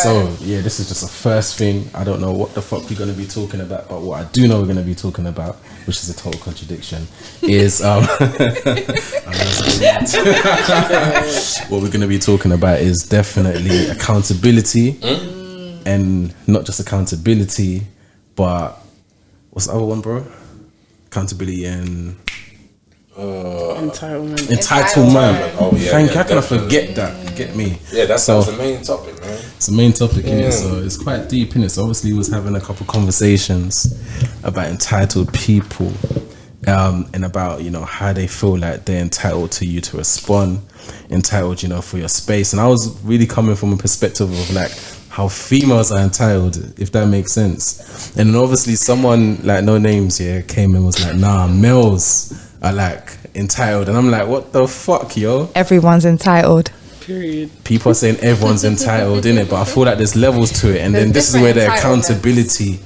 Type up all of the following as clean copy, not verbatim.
So yeah, this is just a first thing. I don't know what the fuck we're going to be talking about, but what I do know we're going to be talking about, which is a total contradiction, is what we're going to be talking about is definitely accountability, and not just accountability, but what's the other one, bro? Accountability and Entitlement. Oh yeah. Thank you. How can I forget that? You get me? Yeah, that's the main topic, man. It's the main topic, innit? So it's quite deep, innit? So obviously, we was having a couple conversations about entitled people, and about, you know, how they feel like they're entitled to you to respond, entitled, you know, for your space. And I was really coming from a perspective of like how females are entitled, if that makes sense. And then obviously someone like no names came and was like, nah, males are like entitled, and I'm like, what the fuck, yo? Everyone's entitled. Period. People are saying everyone's entitled, innit? But I feel like there's levels to it, and then this is where the accountability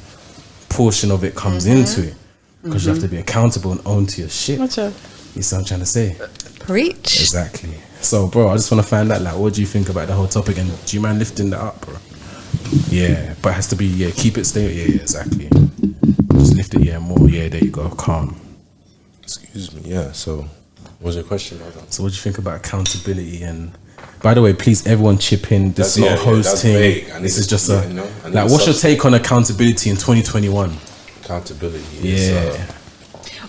portion of it comes into it, because you have to be accountable and own to your shit. Gotcha. You see what I'm trying to say? Preach. Exactly. So, bro, I just want to find out, like, what do you think about the whole topic, and do you mind lifting that up, bro? Yeah, but it has to be, keep it stable. Yeah, exactly. Just lift it, more. Yeah, there you go. Calm. Excuse me. Yeah. So, what was your question, brother? So, what do you think about accountability? And by the way, please, everyone chip in. This is not hosting. This is just like, what's your take on accountability in 2021? Accountability.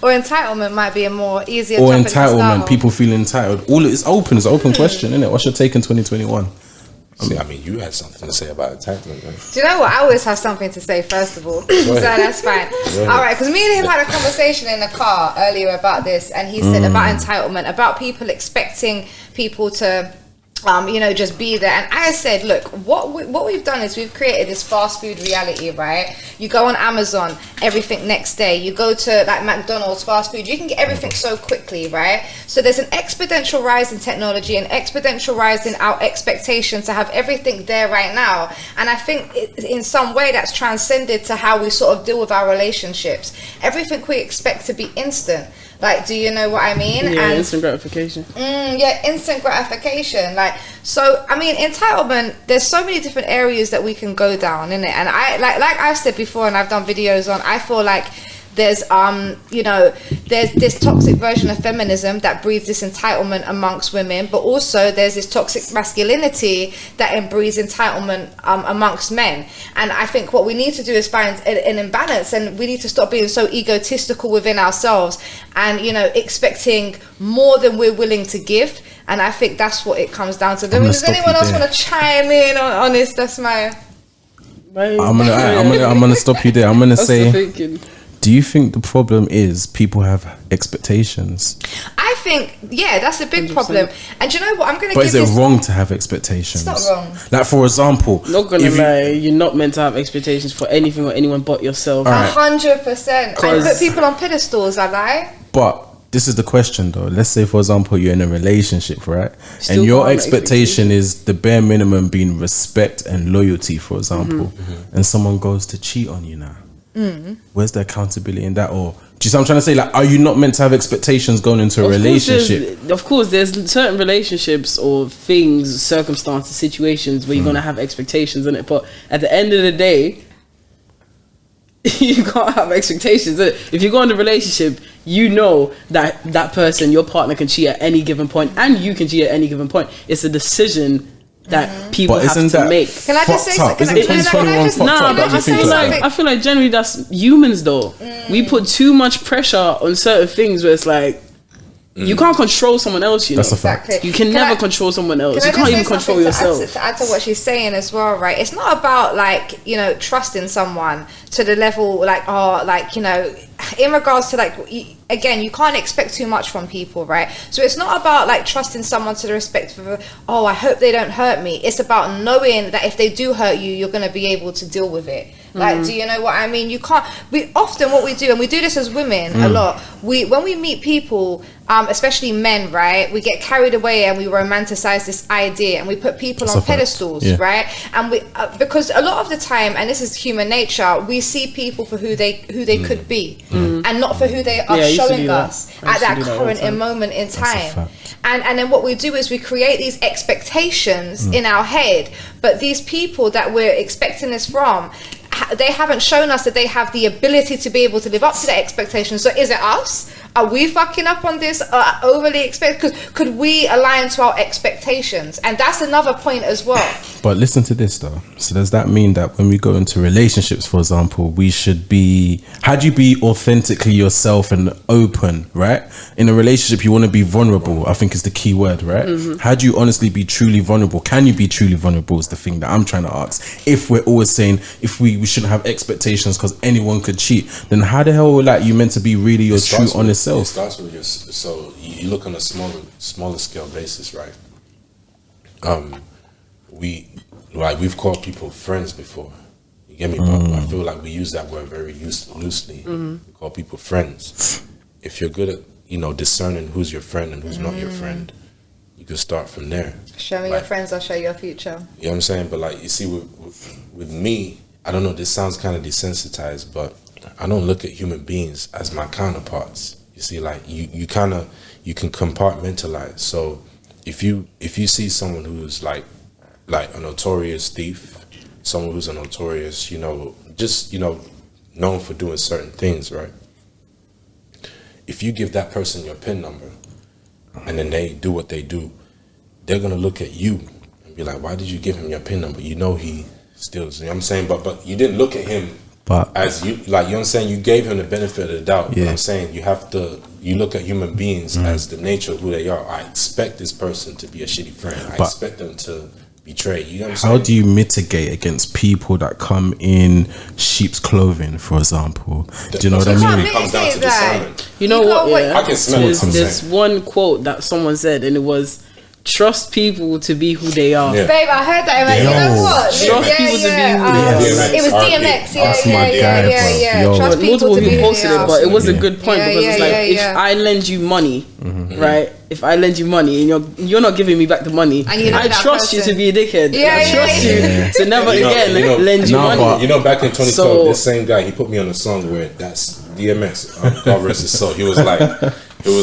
Or entitlement might be a more easier. Or entitlement. People feel entitled. All it's open. It's an open question, isn't it? What's your take in 2021? I mean, you had something to say about entitlement, man. Do you know what? I always have something to say, first of all. So that's fine. All right, because me and him had a conversation in the car earlier about this, and he said about entitlement, about people expecting people to just be there. And I said, look, what we've done is we've created this fast food reality, right? You go on Amazon, everything next day. You go to like McDonald's, fast food, you can get everything so quickly, right? So there's an exponential rise in technology, an exponential rise in our expectation to have everything there right now. And I think in some way that's transcended to how we sort of deal with our relationships. Everything we expect to be instant. Like, do you know what I mean? Yeah, and instant gratification. Instant gratification. Like, so, I mean, entitlement, there's so many different areas that we can go down, innit? And I, like I've said before, and I've done videos on, I feel like there's there's this toxic version of feminism that breeds this entitlement amongst women, but also there's this toxic masculinity that breeds entitlement amongst men. And I think what we need to do is find an imbalance, and we need to stop being so egotistical within ourselves and expecting more than we're willing to give. And I think that's what it comes down to. Does anyone else want to chime in on this? That's my I'm gonna stop you there. I'm gonna say, do you think the problem is people have expectations? I think, that's a big 100%. Problem. And do you know what? I'm going to But is it wrong to have expectations? It's not wrong. Like, for example... Not going to lie, you're not meant to have expectations for anything or anyone but yourself. 100%. I put people on pedestals, I lie. But this is the question, though. Let's say, for example, you're in a relationship, right? Still, and your expectation is the bare minimum being respect and loyalty, for example. And someone goes to cheat on you now. Where's the accountability in that? Or do you see what I'm trying to say? Like, are you not meant to have expectations going into a relationship? Of course, there's certain relationships or things, circumstances, situations where you're going to have expectations in it. But at the end of the day, you can't have expectations. If you go into a relationship, you know that that person, your partner, can cheat at any given point, and you can cheat at any given point. It's a decision that people have to make. Can I just say something? I feel like generally that's humans though. We put too much pressure on certain things where it's like you can't control someone else, you know. That's a fact. You can never control someone else. You can't even control yourself. To add to what she's saying as well, right? It's not about like, trusting someone to the level in regards to like, again, you can't expect too much from people, right? So it's not about like trusting someone to the respect of, I hope they don't hurt me. It's about knowing that if they do hurt you, you're going to be able to deal with it. Like, do you know what I mean? You can't. We often what we do, and we do this as women a lot. When we meet people, especially men, right? We get carried away and we romanticize this idea, and we put people on pedestals, right? And we because a lot of the time, and this is human nature, we see people for who they could be, and not for who they are showing us at that current moment in time. And then what we do is we create these expectations in our head, but these people that we're expecting this from, they haven't shown us that they have the ability to be able to live up to the expectations. So is it us? Are we fucking up on this? Overly expect? Could we align to our expectations? And that's another point as well. But listen to this though. So does that mean that when we go into relationships, for example, we should be, how do you be authentically yourself and open, right? In a relationship, you want to be vulnerable, I think is the key word, right? How do you honestly be truly vulnerable? Can you be truly vulnerable is the thing that I'm trying to ask. If we're always saying, if we shouldn't have expectations because anyone could cheat, then how the hell like you meant to be really your true honest self? It starts with your, so you look on a smaller scale basis, right? We've called people friends before. You get me? But I feel like we use that word very loosely. We call people friends. If you're good at discerning who's your friend and who's not your friend, you can start from there. Show me your friends, I'll show you your future. You know what I'm saying? But like you see, with me, I don't know. This sounds kind of desensitized, but I don't look at human beings as my counterparts. You see, like you can compartmentalize. So if you see someone who's like a notorious thief, someone who's a notorious, known for doing certain things, right? If you give that person your PIN number and then they do what they do, they're gonna look at you and be like, why did you give him your PIN number? You know he steals. You know what I'm saying? But you didn't look at him as you, like, you know what I'm saying? You gave him the benefit of the doubt. You know what I'm saying? You look at human beings as the nature of who they are. I expect this person to be a shitty friend. I expect them to betray. You know what I'm saying? How do you mitigate against people that come in sheep's clothing, for example? Do you know what I mean? It comes down to discernment. You know what? I can smell it. There's one quote that someone said, and it was, trust people to be who they are. Babe, I heard that. You know what? Trust people to be who they are. It was DMX. Yeah. Trust multiple people posted it, but it was a good point because it's like, if yeah. I lend you money, right? If I lend you money and you're not giving me back the money, I trust you to be a dickhead. I trust you to never again lend you money. You know, back in 2012, this same guy, he put me on a song where that's DMX. God rest his soul. He was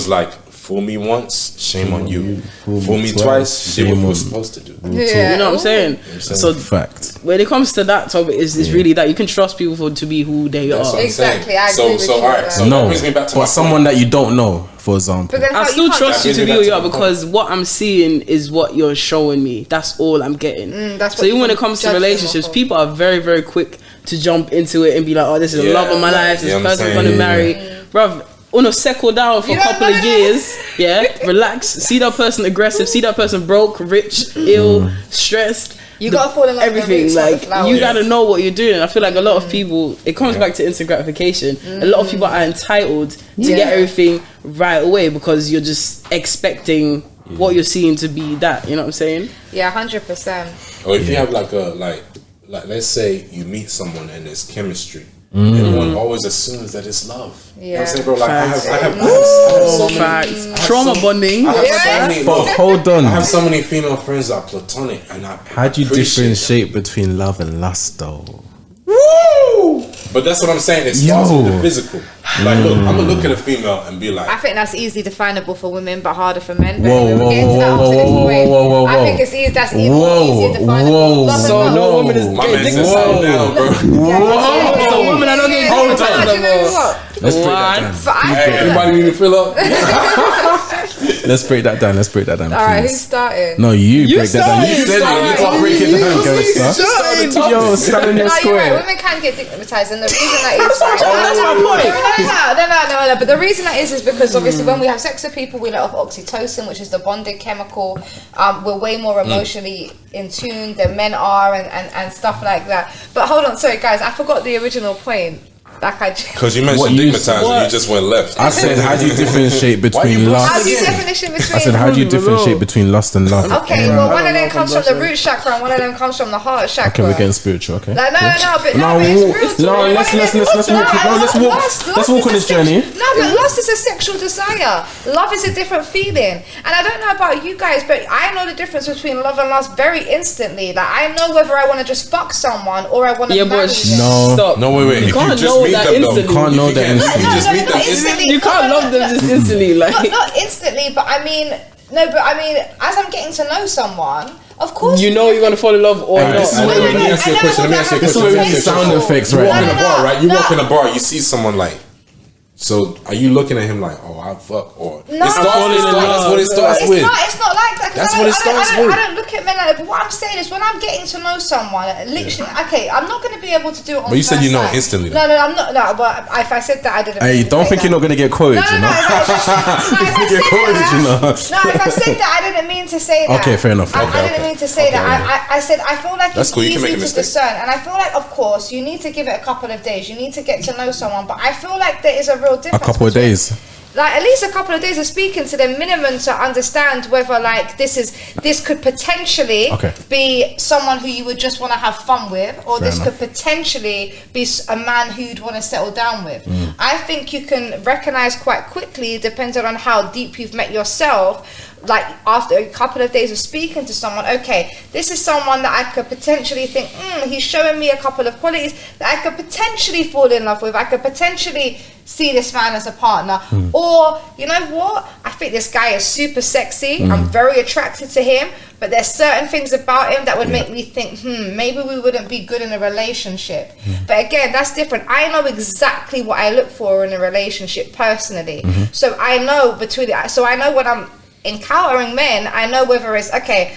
like, fool me once, shame on you. Fool me twice, did what you were supposed to do. You know what I'm saying? So fact. When it comes to that topic, is really that you can trust people to be who they are. Exactly. I agree with you. Alright, so that brings me back to but someone that you don't know, for example. I still trust you to be who you are because what I'm seeing is what you're showing me. That's all I'm getting. So even when it comes to relationships, people are very, very quick to jump into it and be like, oh, this is the love of my life, this person I'm gonna marry. Bruv, settle down for a couple of years, relax, see that person aggressive, see that person broke, rich, ill, stressed. You gotta fall in love with everything. Like, you gotta know what you're doing. I feel like a lot of people, it comes back to instant gratification. A lot of people are entitled to get everything right away because you're just expecting what you're seeing to be that. You know what I'm saying? Yeah, 100%. Or if you have like let's say you meet someone and there's chemistry. Everyone always assumes that it's love. You know what I'm saying, bro? Like, I have so many trauma bonding. Hold on. I have so many female friends that are platonic, and how do you differentiate between love and lust, though? Woo! But that's what I'm saying. It starts with the physical. Like, look, I'm gonna look at a female and be like, I think that's easily definable for women, but harder for men. Whoa. I think it's easy. That's easier definable. So no woman is getting dignified now, bro. So women are not getting dignified no more. Let's break that down. Anybody need to fill up? Let's break that down. All right, who's starting? No, you break that down. You said it. You can't break it down, Gangsta. Yo, stand in your square. Women can get dignified, and the reason that is that's my point. No. But the reason that is because obviously when we have sex with people, we let off oxytocin, which is the bonding chemical. We're way more emotionally in tune than men are, and stuff like that. But hold on, sorry guys, I forgot the original point. Because you mentioned stigmatizing, you just went left. I said, how do you differentiate between lust? How do you definition between? I said, how do you differentiate between lust and love? Okay, well, one of them comes from the root chakra, and one of them comes from the heart chakra. Okay, we're getting spiritual. Okay. Like, let's walk on this journey. No, but lust is a sexual desire. Love is a different feeling, and I don't know about you guys, but I know the difference between love and lust very instantly. Like, I know whether I want to just fuck someone or I want to marry them. No, stop. No, wait. You can't know that instantly. You can't know that instantly. You just meet them instantly. You can't love them just instantly. Like, not instantly, but I mean, as I'm getting to know someone, of course, you know you're gonna fall in love or not. Let me ask you a question. This is where sound effects, right? You walk in a bar, right? You walk in a bar, you see someone like. So are you looking at him like, oh, I'll fuck, or no, that's what it starts with? It's not like that. That's what it starts with. I don't look at men like that. But what I'm saying is, when I'm getting to know someone, literally, okay, I'm not going to be able to do it on. But you said you know sight. Instantly. No, I'm not. No, but if I said that, I didn't. Hey, don't think you're not gonna get quoted, you know. No, if I said that, I didn't mean to say that. Okay, fair enough. I didn't mean to say that. I said I feel like that's it's cool. You can easy make a to mistake. discern, and I feel like, of course, you need to give it a couple of days. You need to get to know someone, but I feel like there is a real difference. A couple of days. Like at least a couple of days of speaking to them, minimum, to understand whether like this could potentially be someone who you would just want to have fun with, or Fair this enough. could potentially be a man who you'd want to settle down with. I think you can recognize quite quickly, depending on how deep you've met yourself. Like after a couple of days of speaking to someone, okay, this is someone that I could potentially think, he's showing me a couple of qualities that I could potentially fall in love with. I could potentially see this man as a partner. Or, you know what? I think this guy is super sexy. I'm very attracted to him, but there's certain things about him that would make me think, maybe we wouldn't be good in a relationship. But again, that's different. I know exactly what I look for in a relationship personally. So I know I know when I'm encountering men, I know whether it's okay,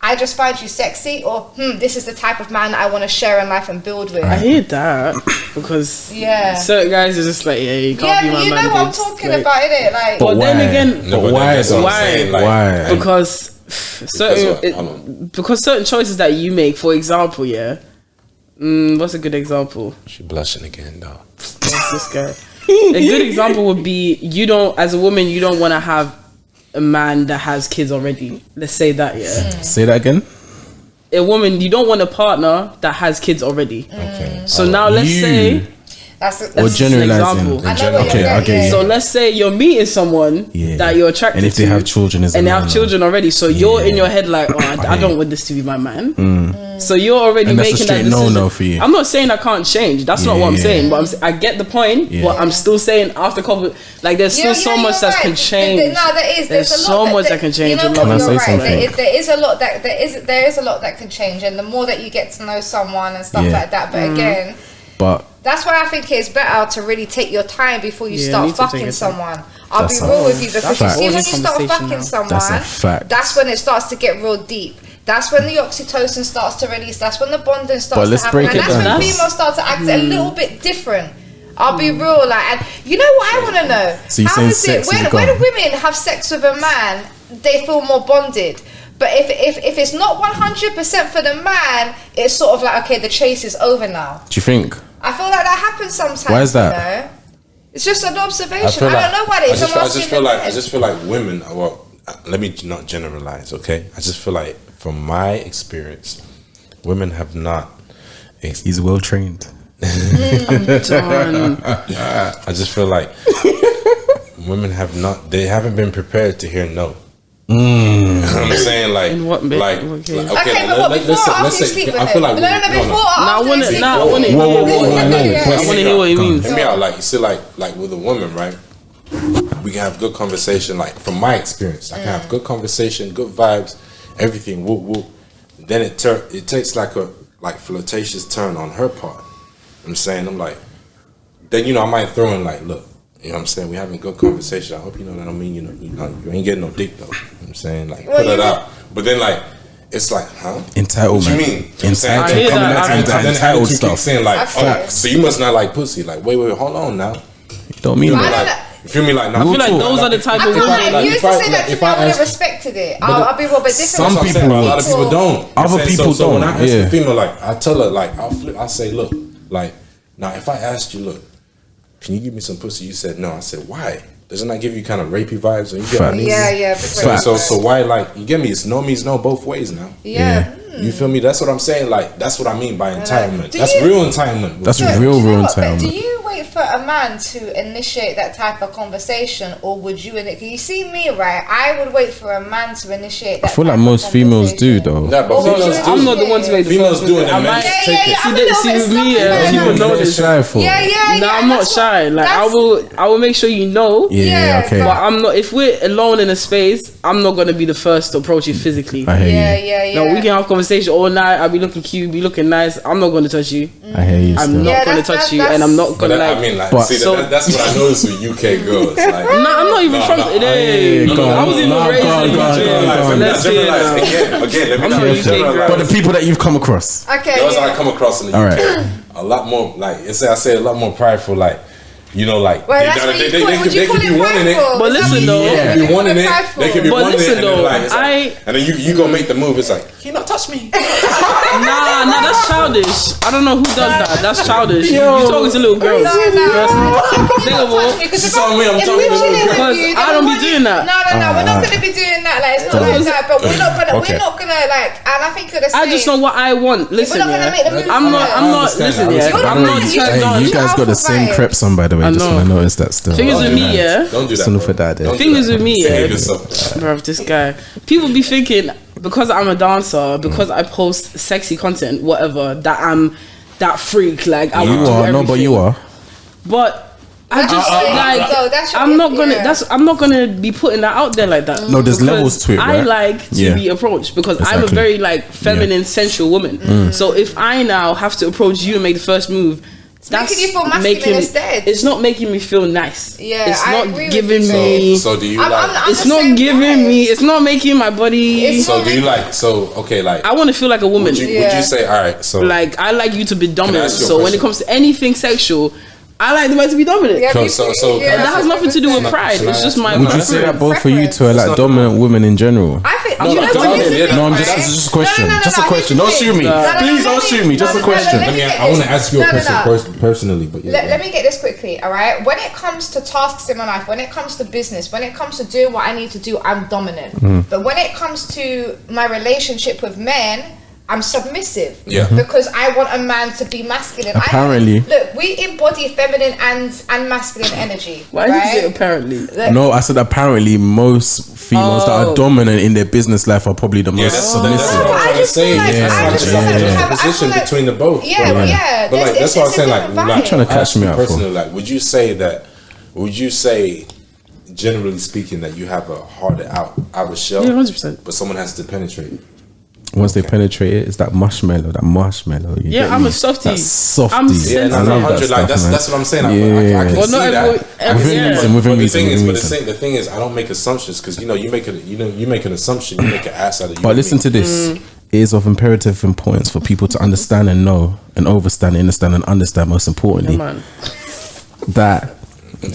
I just find you sexy, or this is the type of man that I want to share in life and build with. I hear that because certain guys are just like, you can't be my man. You know what I'm talking about, innit? Like, but then again, why? Because certain choices that you make, for example, what's a good example? She blushing again, though. This guy. A good example would be, as a woman, you don't want to have a man that has kids already. Let's say that, Say that again. A woman, you don't want a partner that has kids already. Okay. So now let's say that's an example. So let's say you're meeting someone that you're attracted to, and if they have children, and they have children already, so you're in your head like, I don't want this to be my man. So you're already making that decision. No for you. I'm not saying I can't change. That's not what I'm saying. But I get the point. But I'm still saying after couple, like there's still so much that can change. There's so much that can change. Can I say something? There is a lot that can change, and the more that you get to know someone and stuff like that. But again, that's why I think it's better to really take your time before you start fucking someone. I'll be real with you, because you see, when you start fucking someone, that's when it starts to get real deep. That's when the oxytocin starts to release. That's when the bonding starts to happen. And that's when females start to act a little bit different. I'll be real, and you know what I want to know? So how is it when women have sex with a man, they feel more bonded? But if it's not 100% for the man, it's sort of like, okay, the chase is over now. Do you think? I feel like that happens sometimes. Why is that? You know? It's just an observation. I don't know what it is. I just feel like women. Well, let me not generalize, okay? I just feel like, from my experience, women have not. He's well trained. I just feel like women have not. They haven't been prepared to hear no. I'm saying, like, in what bit? Okay, but let's say I feel like I want to hear what you mean. Hear me out. Like, you see, like with a woman, right? We can have good conversation. Like, from my experience, I can have good conversation, good vibes, everything. Whoop whoop. Then it takes like a flirtatious turn on her part. I'm saying, I'm like, then I might throw in like, look. You know what I'm saying? We're having a good conversation. I hope you know that I mean, you ain't getting no dick though. You know what I'm saying? Like, put it out. But then, like, it's like, Entitlement. What you mean? Entitled stuff. Saying like, so you must not like pussy. Like, wait, hold on now. You don't mean that. You feel me? Like, I feel like those are the type of women. If you used to say that to me, I would have respected it. I'll be real, but different. Some people, a lot of people don't. Other people don't. So when I ask the female, like, I tell her, like, I'll say, look, like, Now, if I asked you, look, can you give me some pussy? You said no. I said, why? Doesn't that give you kind of rapey vibes? Or you get what I mean? Yeah. So why, like, you get me? It's no means no both ways now. Yeah. You feel me? That's what I'm saying. Like, that's what I mean by entitlement. Do That's you- real entitlement. That's Do real you know what, entitlement. Do you wait for a man to initiate that type of conversation, or would you? Can you see me, right? I would wait for a man to initiate that. I feel like type of most females do, conversation. though. Yeah, but Or would females you do. I'm not the one to make the Females first do move. it, I and men might- just take it. I'm a little See, bit with me, stuck, people man. know this. Shy for. Nah, I'm not that's shy. Like that's- I will make sure you know. Yeah, okay. But I'm not. If we're alone in a space, I'm not gonna be the first to approach you physically. I hear you. Yeah. No, we can have conversation all night. I'll be looking cute, be looking nice. I'm not gonna touch you. I hear you. I'm still. not Yeah, gonna that's- touch you, and I'm not But gonna that, like. I mean, like, But- see, so- that's what I noticed with UK girls. Like, Nah, I'm not even No, from. no, Hey, go on. I was even No, raised go on, in go on, UK. go on, go on. Let's hear now. Again, let me I'm not not UK generalize. girl. But the people that you've come across. Okay. Girls yeah. I come across in the All UK, right. a lot more like I say a lot more prideful. Like, you know, like Well, that's what you call it. Would you call could it be wanting it. prideful? But Is that listen what though, you- They Yeah. could be you wanting call it. prideful? They could be But wanting listen it, and then though, like, it's like- I- and then you gonna make the move. It's like he not touch me. nah, that's childish. I don't know who does that. That's childish. You talking to little girls. No. Think of all. She told me I'm If talking we're to chilling little with girls. you, I then don't we be doing that. No, we're not gonna be doing that. Like, it's not like that. But we're not gonna. Okay. We're not gonna like. And I think you're the same. I just know what I want. Listen, not gonna yeah. make the move I'm not. for I'm them. not. I Listen, understand. yeah. I I'm not understand. turned Hey, on. you guys got the Alpha same vibe. creps on, by the way. I Just know. want to notice that still. Thing is with me, yeah. Don't do that. Son of bro. a dad, yeah. Don't do Thing is that. with me, Save yeah. yourself. Bruv, this guy. People be thinking because I'm a dancer, because I post sexy content, whatever, that I'm that freak. Like I You would do are. No, but everything. you are. But I just like So that's your- I'm not gonna. yeah. I'm not gonna be putting that out there like that. No, there's Because levels to it, I right? like to Yeah. be approached because I'm a Exactly. very like feminine, sensual woman. So if I now have to approach you and make the first move, that's making you feel masculine instead. It's not making me feel nice. Yeah, it's I not agree with giving you. me. So do you I'm like? It's the not same giving way. me. It's not making my body. It's So not do you making- like? So okay, like. I want to feel like a woman. Would you Yeah. say all right? So Like I like you to be dominant. ask you a So when it question? comes to anything sexual, I like the man to be dominant. Yeah, So- me so- too. so- Yeah, And that has nothing to do with 100%. pride. Can I It's just ask- my. Would you preference. say that both for you two are like Preference. dominant women in general? I think. No, you no, know don't what do this it. is Yeah, the No, I'm thing, just. right? It's just a question. No, Just a question. Don't shoot me. Please don't shoot me. Just a question. let I me mean, get I want this. to ask you a No, question no. personally, but yeah. Let me get this quickly, all right? When it comes to tasks in my life, when it comes to business, when it comes to doing what I need to do, I'm dominant. But when it comes to my relationship with men, I'm submissive. Yeah. Because I want a man to be masculine. Apparently. Look, we embody feminine and masculine energy. Why did you say right? apparently? No, I said apparently most females that are Oh. dominant in their business life are probably the Yeah, most that's submissive. what I'm I trying to just say. feel like- That's I why I'm just saying feel like there's I a feel position like- between the both. Yeah, but yeah. But like that's what I'm It's a saying. Like, different like vibe. Trying to catch me out for. personally. Like, would you say that? Would you say, generally speaking, that you have a harder outer shell, Yeah, 100%. but someone has to penetrate? Once they penetrate it, it's that marshmallow. You Yeah, get I'm me? a softie. That softie. I'm Yeah, sensitive. no, I love that 100, like, stuff, man. that's what I'm saying. I Yeah. can Well, see not that. everyone. Within Yeah. reason, within But the reason, thing is, within but reason. the thing is, I don't make assumptions because you make an assumption, you make an ass out of you. But listen to this. It is of imperative importance for people to understand and know and understand and understand, most importantly, Man. that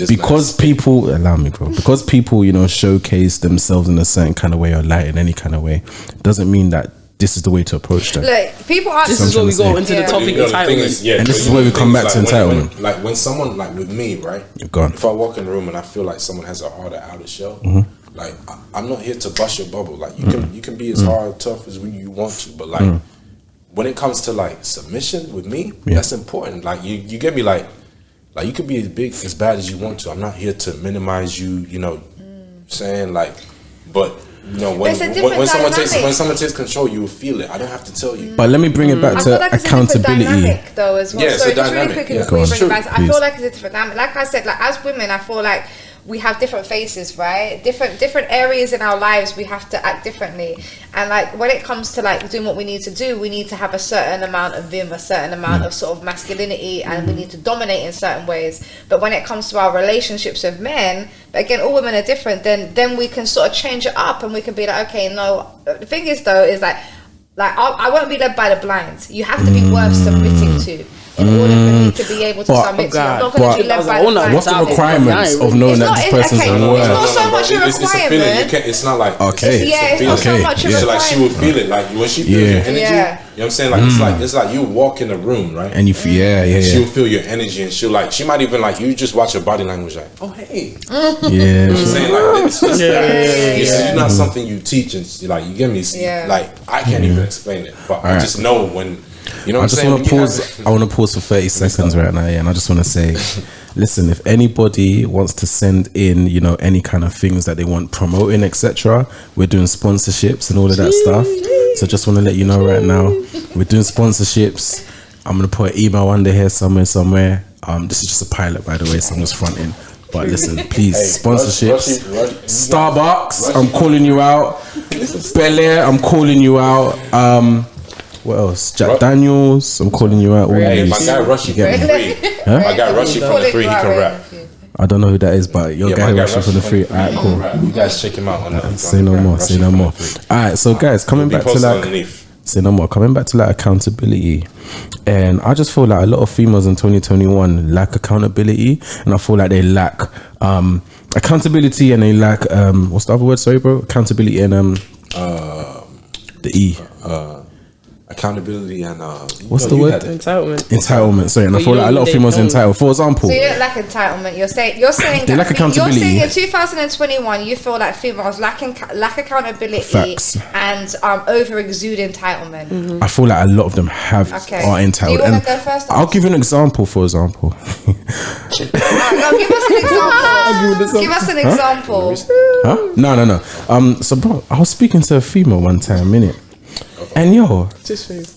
because people, allow me, bro, because people, showcase themselves in a certain kind of way or light in any kind of way, doesn't mean that this is the way to approach them. Look, people are. This is where we go into the Yeah. topic the thing entitlement. is, yeah, And this but is you where know, we the come thing back is, to like, entitlement. Like when someone, like with me, right? You're gone. If I walk in the room and I feel like someone has a harder outer shell, like I'm not here to bust your bubble. Like you can be as hard, tough as you want to, but like when it comes to like submission with me, that's important. Like you get me, like you could be as big, as bad as you want to. I'm not here to minimize you. Saying like, but. When It's a different someone dynamic. takes control, you will feel it. I don't have to tell you. But let me bring it back I to feel like it's a different accountability. dynamic though as well. Yeah, it's Sorry, a just really dynamic, quickly yeah. before you Go on. bring it back. I Please. feel like it's a different dynamic. Like I said, like as women, I feel like we have different faces, right? Different areas in our lives we have to act differently. And like when it comes to like doing what we need to do, we need to have a certain amount of vim, a certain amount of sort of masculinity, and we need to dominate in certain ways. But when it comes to our relationships with men, but again, all women are different, then we can sort of change it up and we can be like, okay, no. The thing is though, is like I won't be led by the blind. You have to be worth submitting to. in order for me to be able to But- submit to you. I'm not but- going to be led by the What's facts. What's the That is requirements not- of knowing It's that not- this person's okay, a it's word? not so much a It's a feeling. requirement. It's not like Okay. Yeah, it's not so Okay, much a yeah. So like she will requirement. feel it, like when she feels Yeah. your energy. Yeah. You know what I'm saying? Like it's like you walk in a room, right? And you, yeah. She'll feel your energy, and she might even like you just watch her body language, like, oh hey, Yeah. I'm saying like it's just Yeah, that. yeah, yeah, It's not something you teach, and like you get me. Yeah. Like I can't even explain it, but I Alright. just know when. You know I what I'm just saying? want to When you pause. have- I want to pause for 30 seconds right now, yeah, and I just want to say, listen, if anybody wants to send in, you know, any kind of things that they want promoting, etc., we're doing sponsorships and all of that stuff. So just want to let you know right now, we're doing sponsorships. I'm gonna put an email under here somewhere. This is just a pilot, by the way, so I'm just fronting. But listen, please, sponsorships. Starbucks, I'm calling you out. Bel Air, I'm calling you out. What else? Jack Daniels, I'm calling you out. All Hey, these. my guy Rushy from the free. My guy Rushy from the free, he can rap. I don't know who that is, but your Yeah, guy my guy rushing for the free. Alright, cool. You guys check him out on that. Say no more. Say no more. Alright, so guys, coming Be back to posted like. underneath. Say no more. Coming back to like accountability, and I just feel like a lot of females in 2021 lack accountability, and I feel like they lack accountability, and they lack what's the other word? Sorry, bro. Accountability and the E. Accountability and What's no, the you word? had it. Entitlement. Sorry, and I But feel you like a lot of don't- females they don't. entitled. For example, So you don't lack entitlement. You're saying They lack accountability. You're saying in 2021 you feel like females lack accountability Facts. and over exude entitlement. I feel like a lot of them have Okay. are entitled. Do you wanna And go first, I'll give you an example. For example, No, give us an example. Give us an example. huh? No. So, bro, I was speaking to a female one time, innit? And yo, Just face.